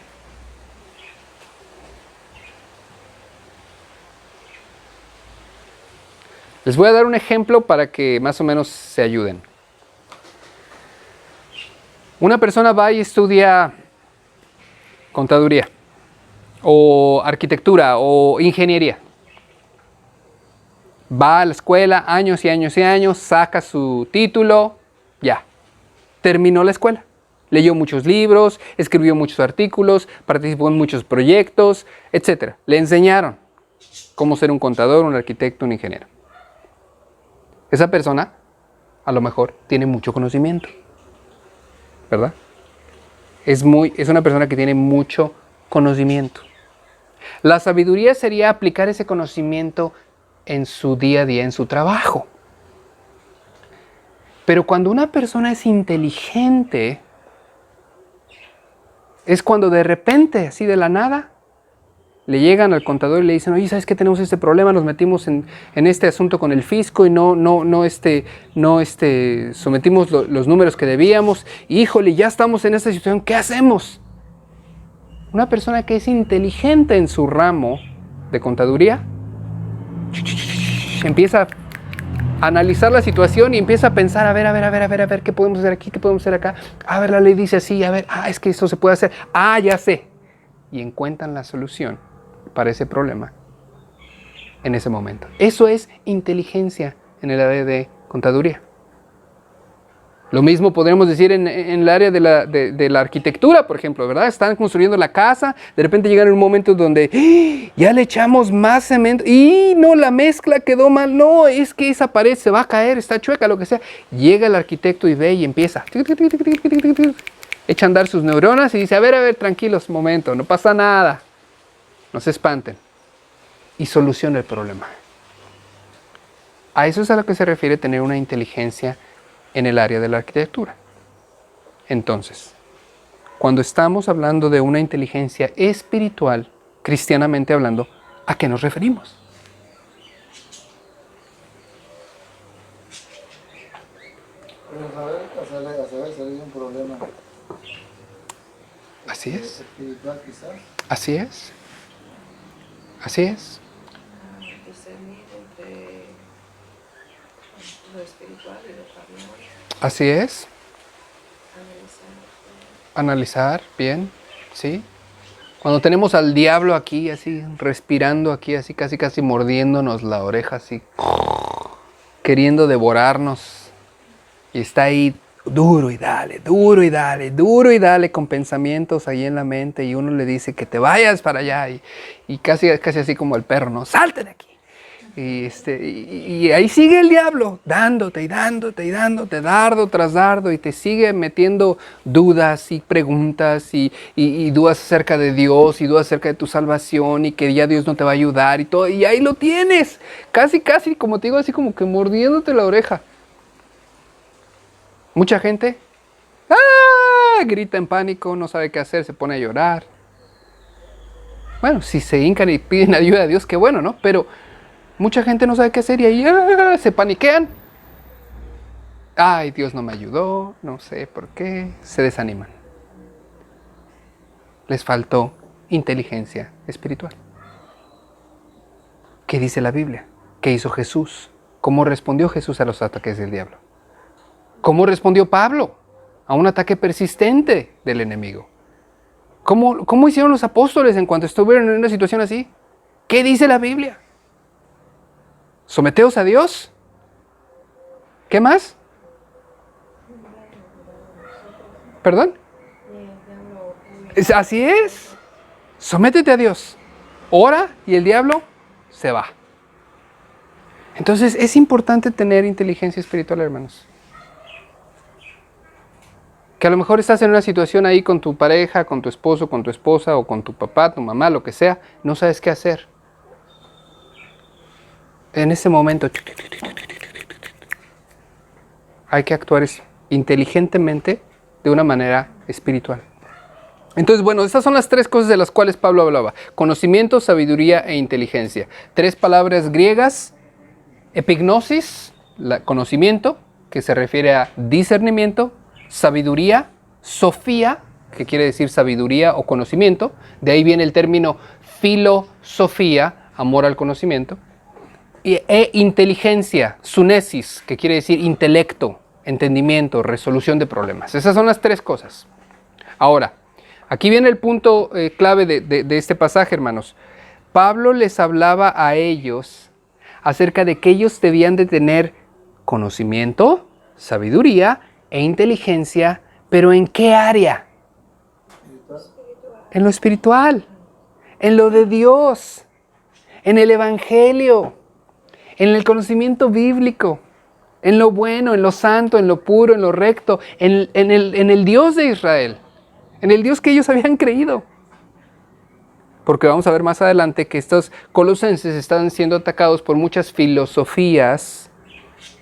Les voy a dar un ejemplo para que más o menos se ayuden. Una persona va y estudia contaduría, o arquitectura, o ingeniería. Va a la escuela años y años y años, saca su título, ya. Terminó la escuela. Leyó muchos libros, escribió muchos artículos, participó en muchos proyectos, etc. Le enseñaron cómo ser un contador, un arquitecto, un ingeniero. Esa persona, a lo mejor, tiene mucho conocimiento, ¿verdad? Es una persona que tiene mucho conocimiento. La sabiduría sería aplicar ese conocimiento en su día a día, en su trabajo. Pero cuando una persona es inteligente, es cuando de repente, así de la nada, le llegan al contador y le dicen, oye, ¿sabes qué? Tenemos este problema, nos metimos en este asunto con el fisco y no sometimos los números que debíamos. Y, híjole, ya estamos en esta situación, ¿qué hacemos? Una persona que es inteligente en su ramo de contaduría empieza a analizar la situación y empieza a pensar, a ver, ¿qué podemos hacer aquí? ¿Qué podemos hacer acá? A ver, la ley dice así, a ver, es que esto se puede hacer. Ya sé. Y encuentran la solución para ese problema en ese momento. Eso es inteligencia en el área de contaduría. Lo mismo podríamos decir en el área de la arquitectura, por ejemplo, ¿verdad? Están construyendo la casa, de repente llegan un momento donde ya le echamos más cemento y no, la mezcla quedó mal, no, es que esa pared se va a caer, está chueca, lo que sea. Llega el arquitecto y ve y empieza, echa a andar sus neuronas y dice, a ver, tranquilos, un momento, no pasa nada, no se espanten, y soluciona el problema. A eso es a lo que se refiere tener una inteligencia en el área de la arquitectura. Entonces, cuando estamos hablando de una inteligencia espiritual, cristianamente hablando, ¿a qué nos referimos? A saber salir de un problema. Así es. Espiritual quizás. Así es. Así es. Discernir entre lo espiritual y lo carnal. Así es. Analizar, bien, ¿sí? Cuando tenemos al diablo aquí, así, respirando aquí, así, casi mordiéndonos la oreja, así, queriendo devorarnos, y está ahí duro y dale, con pensamientos ahí en la mente, y uno le dice que te vayas para allá, y casi así como el perro, ¿no? ¡Salte de aquí! Y ahí sigue el diablo, dándote, dardo tras dardo, y te sigue metiendo dudas y preguntas, y dudas acerca de Dios, y dudas acerca de tu salvación, y que ya Dios no te va a ayudar, y todo, y ahí lo tienes, casi, como te digo, así como que mordiéndote la oreja. Mucha gente, grita en pánico, no sabe qué hacer, se pone a llorar. Bueno, si se hincan y piden ayuda a Dios, qué bueno, ¿no? Pero mucha gente no sabe qué hacer y ahí se paniquean. Ay, Dios no me ayudó, no sé por qué, se desaniman. Les faltó inteligencia espiritual. ¿Qué dice la Biblia? ¿Qué hizo Jesús? ¿Cómo respondió Jesús a los ataques del diablo? ¿Cómo respondió Pablo a un ataque persistente del enemigo? ¿Cómo hicieron los apóstoles en cuanto estuvieron en una situación así? ¿Qué dice la Biblia? Someteos a Dios. ¿Qué más? ¿Perdón? Así es. Sométete a Dios. Ora y el diablo se va. Entonces es importante tener inteligencia espiritual, hermanos. Que a lo mejor estás en una situación ahí con tu pareja, con tu esposo, con tu esposa o con tu papá, tu mamá, lo que sea, no sabes qué hacer. En ese momento hay que actuar inteligentemente de una manera espiritual. Entonces, bueno, estas son las tres cosas de las cuales Pablo hablaba. Conocimiento, sabiduría e inteligencia. Tres palabras griegas. Epignosis, conocimiento, que se refiere a discernimiento. Sabiduría, sofía, que quiere decir sabiduría o conocimiento. De ahí viene el término filosofía, amor al conocimiento. E inteligencia, sunesis, que quiere decir intelecto, entendimiento, resolución de problemas. Esas son las tres cosas. Ahora, aquí viene el punto clave de este pasaje, hermanos. Pablo les hablaba a ellos acerca de que ellos debían de tener conocimiento, sabiduría e inteligencia, pero ¿en qué área? En lo espiritual, en lo de Dios, en el Evangelio, en el conocimiento bíblico, en lo bueno, en lo santo, en lo puro, en lo recto, en el Dios de Israel, en el Dios que ellos habían creído. Porque vamos a ver más adelante que estos colosenses están siendo atacados por muchas filosofías,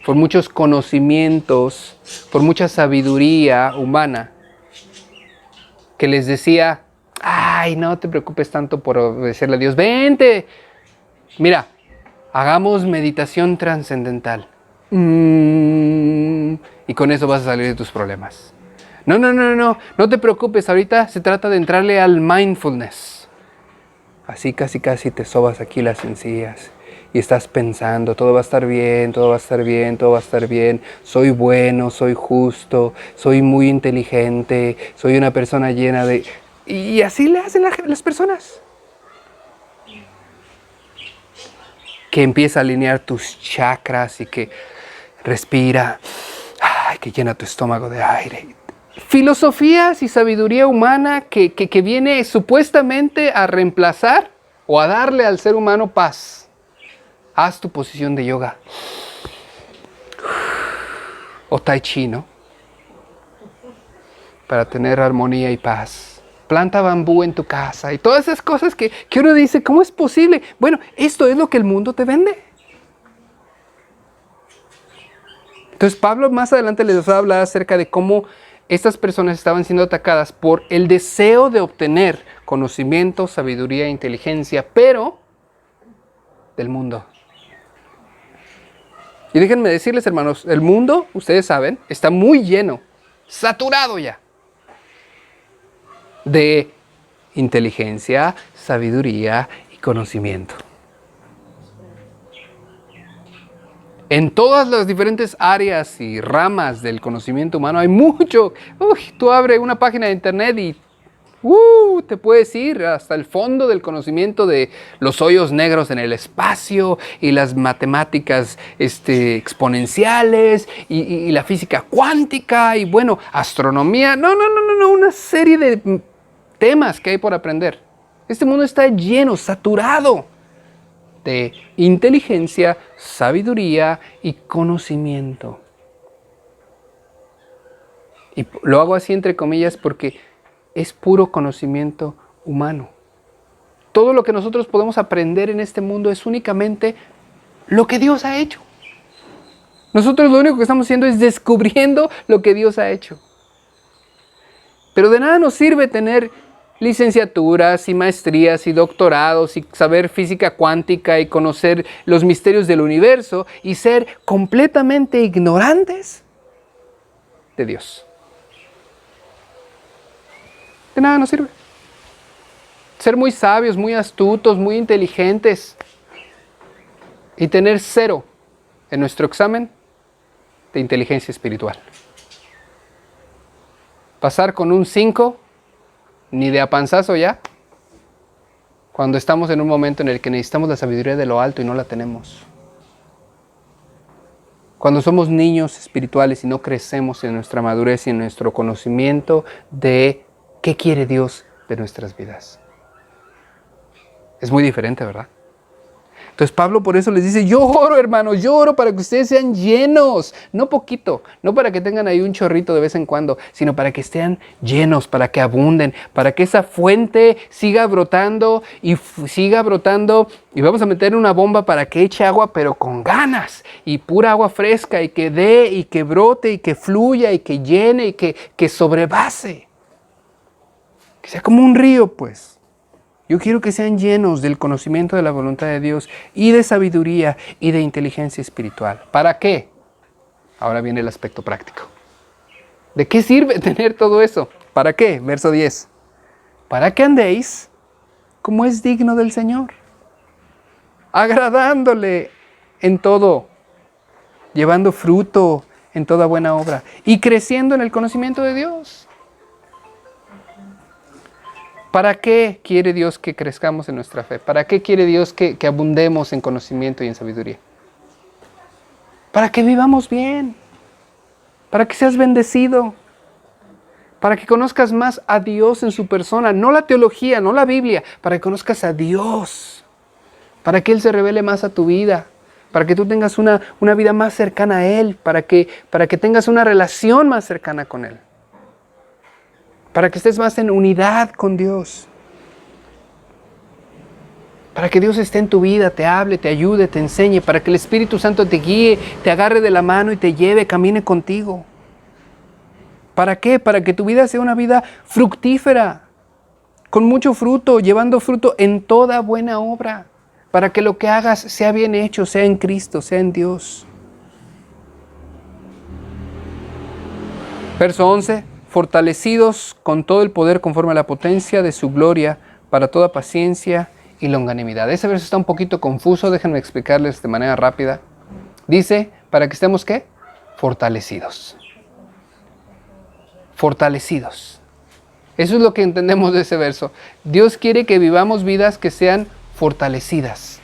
por muchos conocimientos, por mucha sabiduría humana, que les decía, ay, no te preocupes tanto por obedecerle a Dios, vente, mira, hagamos meditación trascendental. Y con eso vas a salir de tus problemas. No te preocupes, ahorita se trata de entrarle al mindfulness. Así casi te sobas aquí las encías y estás pensando, todo va a estar bien, todo va a estar bien, todo va a estar bien, soy bueno, soy justo, soy muy inteligente, soy una persona llena de... Y así le hacen las personas. Que empieza a alinear tus chakras y que respira, que llena tu estómago de aire. Filosofías y sabiduría humana que viene supuestamente a reemplazar o a darle al ser humano paz. Haz tu posición de yoga. O tai chi, ¿no? Para tener armonía y paz. Planta bambú en tu casa y todas esas cosas que uno dice, ¿cómo es posible? Bueno, esto es lo que el mundo te vende. Entonces Pablo más adelante les va a hablar acerca de cómo estas personas estaban siendo atacadas por el deseo de obtener conocimiento, sabiduría e inteligencia, pero del mundo. Y déjenme decirles, hermanos, el mundo, ustedes saben, está muy lleno, saturado ya, de inteligencia, sabiduría y conocimiento. En todas las diferentes áreas y ramas del conocimiento humano hay mucho. Tú abres una página de internet y te puedes ir hasta el fondo del conocimiento de los hoyos negros en el espacio y las matemáticas exponenciales y la física cuántica y bueno, astronomía. No, una serie de temas que hay por aprender. Este mundo está lleno, saturado de inteligencia, sabiduría y conocimiento. Y lo hago así entre comillas porque es puro conocimiento humano. Todo lo que nosotros podemos aprender en este mundo es únicamente lo que Dios ha hecho. Nosotros lo único que estamos haciendo es descubriendo lo que Dios ha hecho. Pero de nada nos sirve tener licenciaturas y maestrías y doctorados y saber física cuántica y conocer los misterios del universo y ser completamente ignorantes de Dios. De nada nos sirve. Ser muy sabios, muy astutos, muy inteligentes y tener 0 en nuestro examen de inteligencia espiritual. Pasar con un 5, ni de a panzazo ya, cuando estamos en un momento en el que necesitamos la sabiduría de lo alto y no la tenemos. Cuando somos niños espirituales y no crecemos en nuestra madurez y en nuestro conocimiento de qué quiere Dios de nuestras vidas. Es muy diferente, ¿verdad? Entonces Pablo por eso les dice, yo oro, hermanos, yo oro para que ustedes sean llenos, no poquito, no para que tengan ahí un chorrito de vez en cuando, sino para que estén llenos, para que abunden, para que esa fuente siga brotando y vamos a meter una bomba para que eche agua, pero con ganas, y pura agua fresca, y que dé, y que brote, y que fluya, y que llene, y que sobrevase. Que sea como un río, pues. Yo quiero que sean llenos del conocimiento de la voluntad de Dios y de sabiduría y de inteligencia espiritual. ¿Para qué? Ahora viene el aspecto práctico. ¿De qué sirve tener todo eso? ¿Para qué? Verso 10. Para que andéis como es digno del Señor, agradándole en todo, llevando fruto en toda buena obra y creciendo en el conocimiento de Dios. ¿Para qué quiere Dios que crezcamos en nuestra fe? ¿Para qué quiere Dios que abundemos en conocimiento y en sabiduría? Para que vivamos bien, para que seas bendecido, para que conozcas más a Dios en su persona, no la teología, no la Biblia, para que conozcas a Dios, para que Él se revele más a tu vida, para que tú tengas una vida más cercana a Él, para que tengas una relación más cercana con Él. Para que estés más en unidad con Dios. Para que Dios esté en tu vida, te hable, te ayude, te enseñe. Para que el Espíritu Santo te guíe, te agarre de la mano y te lleve, camine contigo. ¿Para qué? Para que tu vida sea una vida fructífera, con mucho fruto, llevando fruto en toda buena obra. Para que lo que hagas sea bien hecho, sea en Cristo, sea en Dios. Verso 11. Fortalecidos con todo el poder conforme a la potencia de su gloria, para toda paciencia y longanimidad. Ese verso está un poquito confuso, déjenme explicarles de manera rápida. Dice, para que estemos, ¿qué? Fortalecidos. Fortalecidos. Eso es lo que entendemos de ese verso. Dios quiere que vivamos vidas que sean fortalecidas,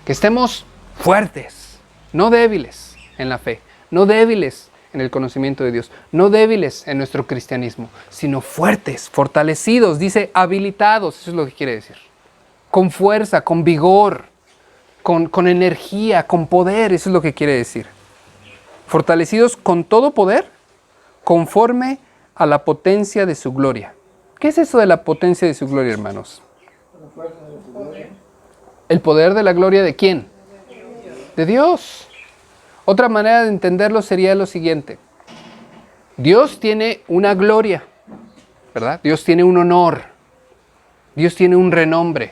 que estemos fuertes, no débiles en la fe, no débiles en el conocimiento de Dios, no débiles en nuestro cristianismo, sino fuertes, fortalecidos, dice habilitados, eso es lo que quiere decir, con fuerza, con vigor, con energía, con poder, eso es lo que quiere decir. Fortalecidos con todo poder, conforme a la potencia de su gloria. ¿Qué es eso de la potencia de su gloria, hermanos? ¿El poder de la gloria de quién? De Dios. Otra manera de entenderlo sería lo siguiente. Dios tiene una gloria, ¿verdad? Dios tiene un honor. Dios tiene un renombre.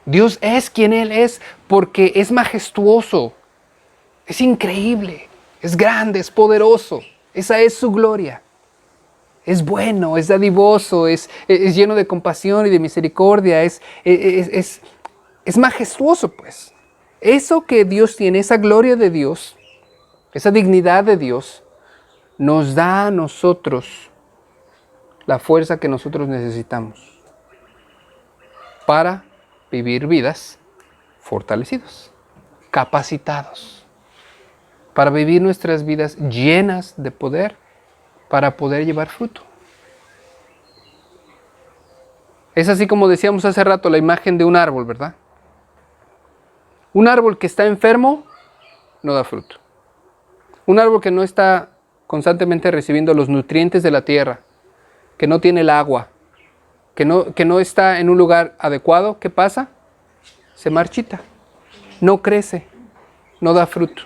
Dios es quien Él es porque es majestuoso, es increíble, es grande, es poderoso. Esa es su gloria. Es bueno, es dadivoso, es lleno de compasión y de misericordia, es majestuoso, pues. Eso que Dios tiene, esa gloria de Dios, esa dignidad de Dios, nos da a nosotros la fuerza que nosotros necesitamos para vivir vidas fortalecidos, capacitados, para vivir nuestras vidas llenas de poder, para poder llevar fruto. Es así como decíamos hace rato la imagen de un árbol, ¿verdad? Un árbol que está enfermo no da fruto. Un árbol que no está constantemente recibiendo los nutrientes de la tierra, que no tiene el agua, que no está en un lugar adecuado, ¿qué pasa? Se marchita, no crece, no da fruto.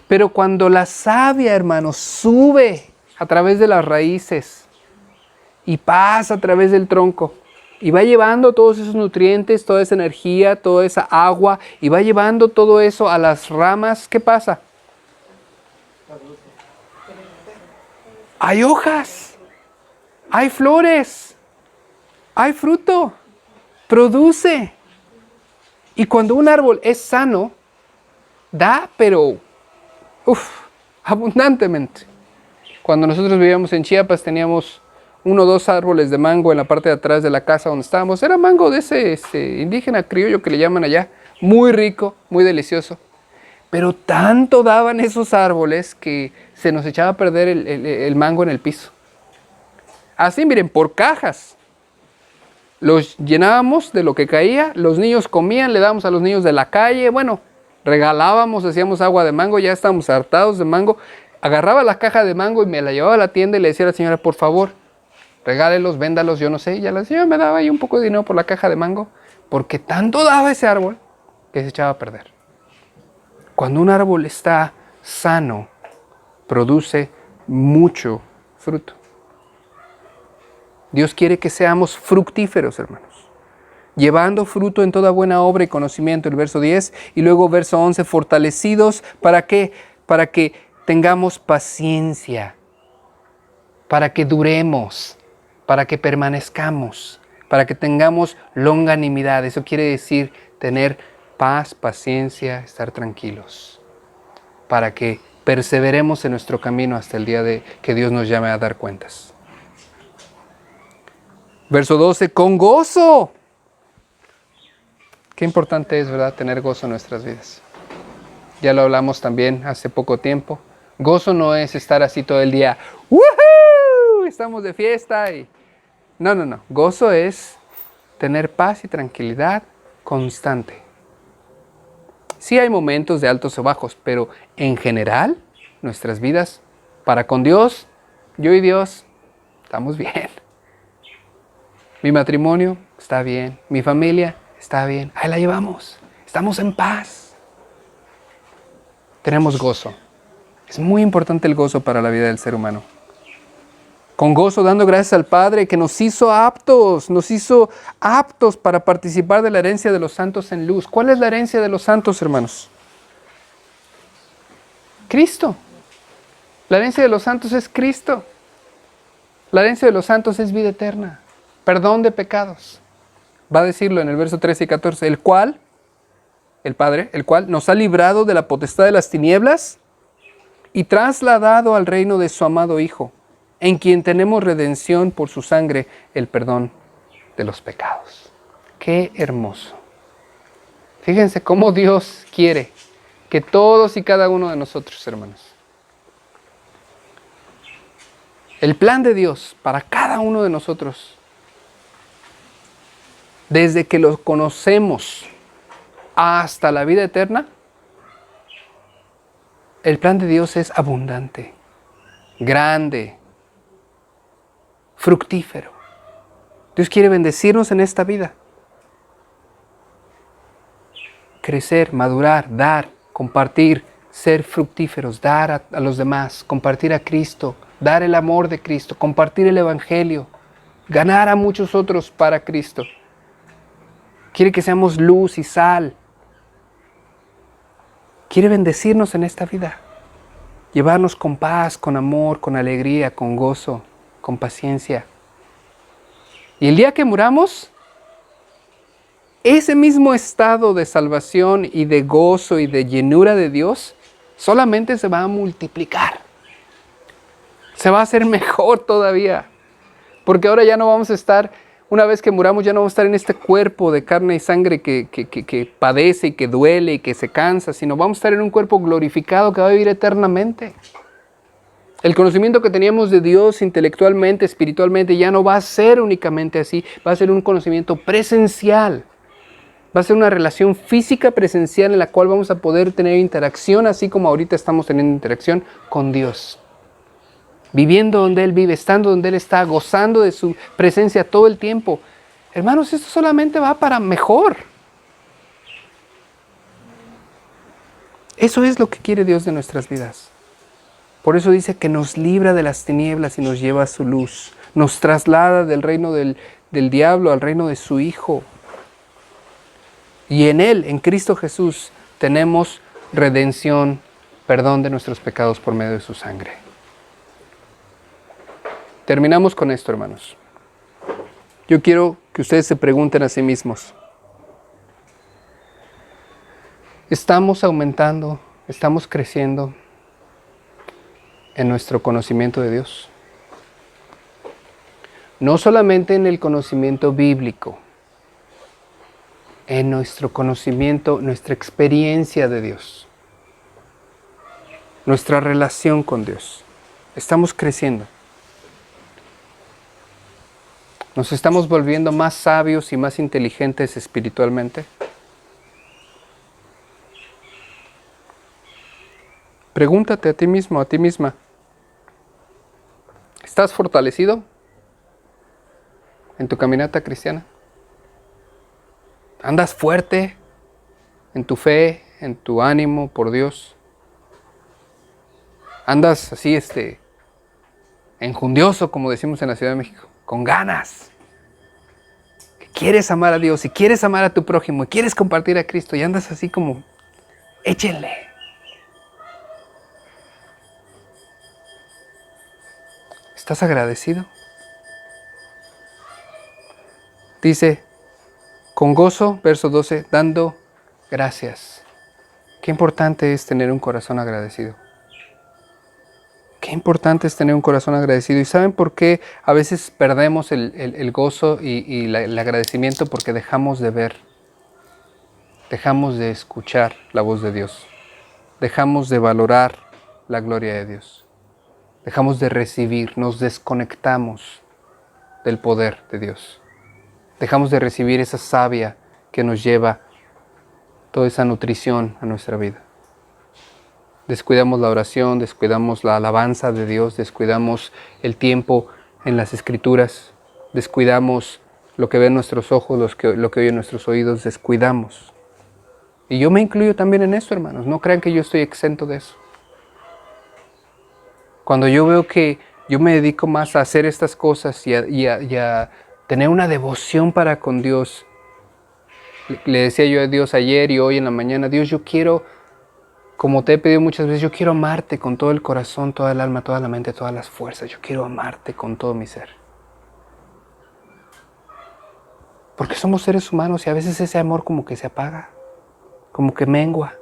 Pero cuando la savia, hermanos, sube a través de las raíces y pasa a través del tronco. Y va llevando todos esos nutrientes, toda esa energía, toda esa agua, y va llevando todo eso a las ramas. ¿Qué pasa? Hay hojas, hay flores, hay fruto, produce. Y cuando un árbol es sano, da, pero abundantemente. Cuando nosotros vivíamos en Chiapas teníamos 1 o 2 árboles de mango en la parte de atrás de la casa donde estábamos. Era mango de ese indígena criollo que le llaman allá. Muy rico, muy delicioso. Pero tanto daban esos árboles que se nos echaba a perder el mango en el piso. Así, miren, por cajas. Los llenábamos de lo que caía, los niños comían, le dábamos a los niños de la calle. Bueno, regalábamos, hacíamos agua de mango, ya estábamos hartados de mango. Agarraba la caja de mango y me la llevaba a la tienda y le decía a la señora, por favor, regálelos, véndalos, yo no sé. Y la señora me daba ahí un poco de dinero por la caja de mango, porque tanto daba ese árbol que se echaba a perder. Cuando un árbol está sano, produce mucho fruto. Dios quiere que seamos fructíferos, hermanos, llevando fruto en toda buena obra y conocimiento, el verso 10, y luego verso 11, fortalecidos, ¿para qué? Para que tengamos paciencia, para que duremos, para que permanezcamos, para que tengamos longanimidad. Eso quiere decir tener paz, paciencia, estar tranquilos, para que perseveremos en nuestro camino hasta el día de que Dios nos llame a dar cuentas. Verso 12, con gozo. Qué importante es, ¿verdad?, tener gozo en nuestras vidas. Ya lo hablamos también hace poco tiempo. Gozo no es estar así todo el día, ¡woohoo! Estamos de fiesta y... No. Gozo es tener paz y tranquilidad constante. Sí hay momentos de altos o bajos, pero en general, nuestras vidas, para con Dios, yo y Dios, estamos bien. Mi matrimonio está bien, mi familia está bien, ahí la llevamos, estamos en paz. Tenemos gozo. Es muy importante el gozo para la vida del ser humano. Con gozo, dando gracias al Padre que nos hizo aptos para participar de la herencia de los santos en luz. ¿Cuál es la herencia de los santos, hermanos? Cristo. La herencia de los santos es Cristo. La herencia de los santos es vida eterna. Perdón de pecados. Va a decirlo en el verso 13 y 14. El cual, el Padre, el cual nos ha librado de la potestad de las tinieblas y trasladado al reino de su amado Hijo, en quien tenemos redención por su sangre, el perdón de los pecados. Qué hermoso. Fíjense cómo Dios quiere que todos y cada uno de nosotros, hermanos, el plan de Dios para cada uno de nosotros, desde que lo conocemos hasta la vida eterna, el plan de Dios es abundante, grande, fructífero. Dios quiere bendecirnos en esta vida. Crecer, madurar, dar, compartir, ser fructíferos, dar a los demás, compartir a Cristo, dar el amor de Cristo, compartir el Evangelio, ganar a muchos otros para Cristo. Quiere que seamos luz y sal. Quiere bendecirnos en esta vida. Llevarnos con paz, con amor, con alegría, con gozo, con paciencia. Y el día que muramos, ese mismo estado de salvación y de gozo y de llenura de Dios solamente se va a multiplicar. Se va a hacer mejor todavía. Porque ahora ya no vamos a estar, una vez que muramos, ya no vamos a estar en este cuerpo de carne y sangre que padece y que duele y que se cansa, sino vamos a estar en un cuerpo glorificado que va a vivir eternamente. El conocimiento que teníamos de Dios intelectualmente, espiritualmente, ya no va a ser únicamente así, va a ser un conocimiento presencial. Va a ser una relación física presencial en la cual vamos a poder tener interacción, así como ahorita estamos teniendo interacción con Dios. Viviendo donde Él vive, estando donde Él está, gozando de su presencia todo el tiempo. Hermanos, esto solamente va para mejor. Eso es lo que quiere Dios de nuestras vidas. Por eso dice que nos libra de las tinieblas y nos lleva a su luz. nos traslada del reino del diablo al reino de su Hijo. Y en Él, en Cristo Jesús, tenemos redención, perdón de nuestros pecados por medio de su sangre. Terminamos con esto, hermanos. Yo quiero que ustedes se pregunten a sí mismos. ¿Estamos aumentando, estamos creciendo en nuestro conocimiento de Dios? No solamente en el conocimiento bíblico, en nuestro conocimiento, nuestra experiencia de Dios, nuestra relación con Dios. Estamos creciendo. ¿Nos estamos volviendo más sabios y más inteligentes espiritualmente? Pregúntate a ti mismo, a ti misma. ¿Estás fortalecido en tu caminata cristiana? ¿Andas fuerte en tu fe, en tu ánimo por Dios? ¿Andas así, enjundioso, como decimos en la Ciudad de México, con ganas? ¿Quieres amar a Dios y quieres amar a tu prójimo y quieres compartir a Cristo y andas así como, échenle? ¿Estás agradecido? Dice, con gozo, verso 12, dando gracias. Qué importante es tener un corazón agradecido. Qué importante es tener un corazón agradecido. ¿Y saben por qué a veces perdemos el gozo y el agradecimiento? Porque dejamos de ver, dejamos de escuchar la voz de Dios, dejamos de valorar la gloria de Dios, dejamos de recibir, nos desconectamos del poder de Dios. Dejamos de recibir esa savia que nos lleva toda esa nutrición a nuestra vida. Descuidamos la oración, descuidamos la alabanza de Dios, descuidamos el tiempo en las Escrituras, descuidamos lo que ven nuestros ojos, lo que oyen nuestros oídos, descuidamos. Y yo me incluyo también en eso, hermanos. No crean que yo estoy exento de eso. Cuando yo veo que yo me dedico más a hacer estas cosas y a tener una devoción para con Dios, le decía yo a Dios ayer y hoy en la mañana, Dios, yo quiero, como te he pedido muchas veces, yo quiero amarte con todo el corazón, toda el alma, toda la mente, todas las fuerzas. Yo quiero amarte con todo mi ser. Porque somos seres humanos y a veces ese amor como que se apaga, como que mengua,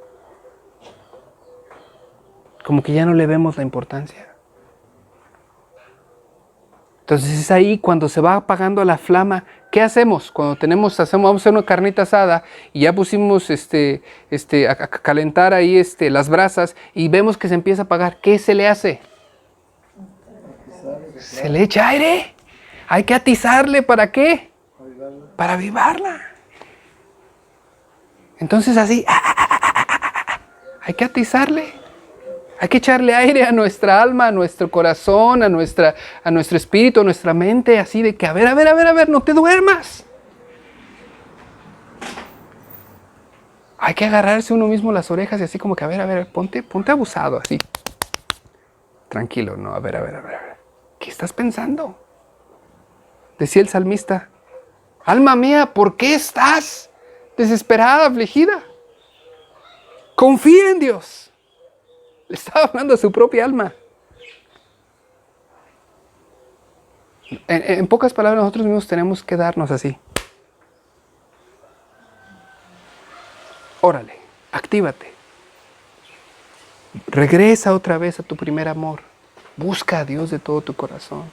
como que ya no le vemos la importancia. Entonces es ahí cuando se va apagando la flama. ¿Qué hacemos? Cuando vamos a hacer una carnita asada y ya pusimos a calentar ahí las brasas y vemos que se empieza a apagar. ¿Qué se le hace? Se le echa aire. Hay que atizarle. ¿Para qué? Para avivarla. Entonces así, hay que atizarle. Hay que echarle aire a nuestra alma, a nuestro corazón, a nuestro espíritu, a nuestra mente, así de que, a ver, no te duermas. Hay que agarrarse uno mismo las orejas y así como que, a ver, ponte abusado, así. Tranquilo, no, a ver. ¿Qué estás pensando? Decía el salmista, alma mía, ¿por qué estás desesperada, afligida? Confía en Dios. Le estaba hablando a su propia alma. En pocas palabras, nosotros mismos tenemos que darnos así. Órale, actívate. Regresa otra vez a tu primer amor. Busca a Dios de todo tu corazón.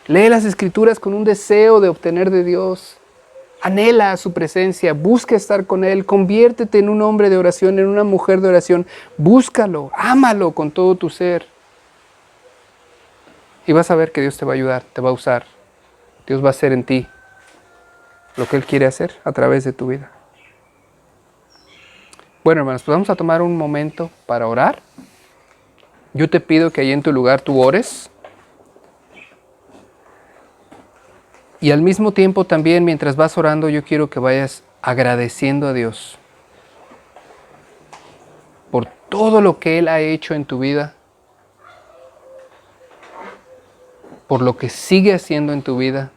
Lee las Escrituras con un deseo de obtener de Dios. Anhela a su presencia, busca estar con Él, conviértete en un hombre de oración, en una mujer de oración, búscalo, ámalo con todo tu ser. Y vas a ver que Dios te va a ayudar, te va a usar. Dios va a hacer en ti lo que Él quiere hacer a través de tu vida. Bueno, hermanos, pues vamos a tomar un momento para orar. Yo te pido que ahí en tu lugar tú ores. Y al mismo tiempo también, mientras vas orando, yo quiero que vayas agradeciendo a Dios por todo lo que Él ha hecho en tu vida, por lo que sigue haciendo en tu vida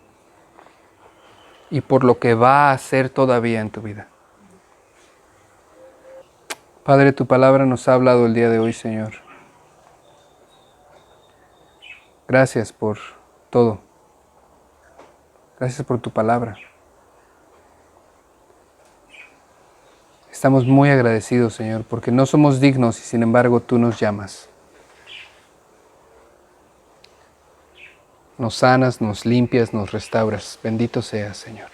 y por lo que va a hacer todavía en tu vida. Padre, tu palabra nos ha hablado el día de hoy, Señor. Gracias por todo. Gracias por tu palabra. Estamos muy agradecidos, Señor, porque no somos dignos y sin embargo tú nos llamas. Nos sanas, nos limpias, nos restauras. Bendito seas, Señor.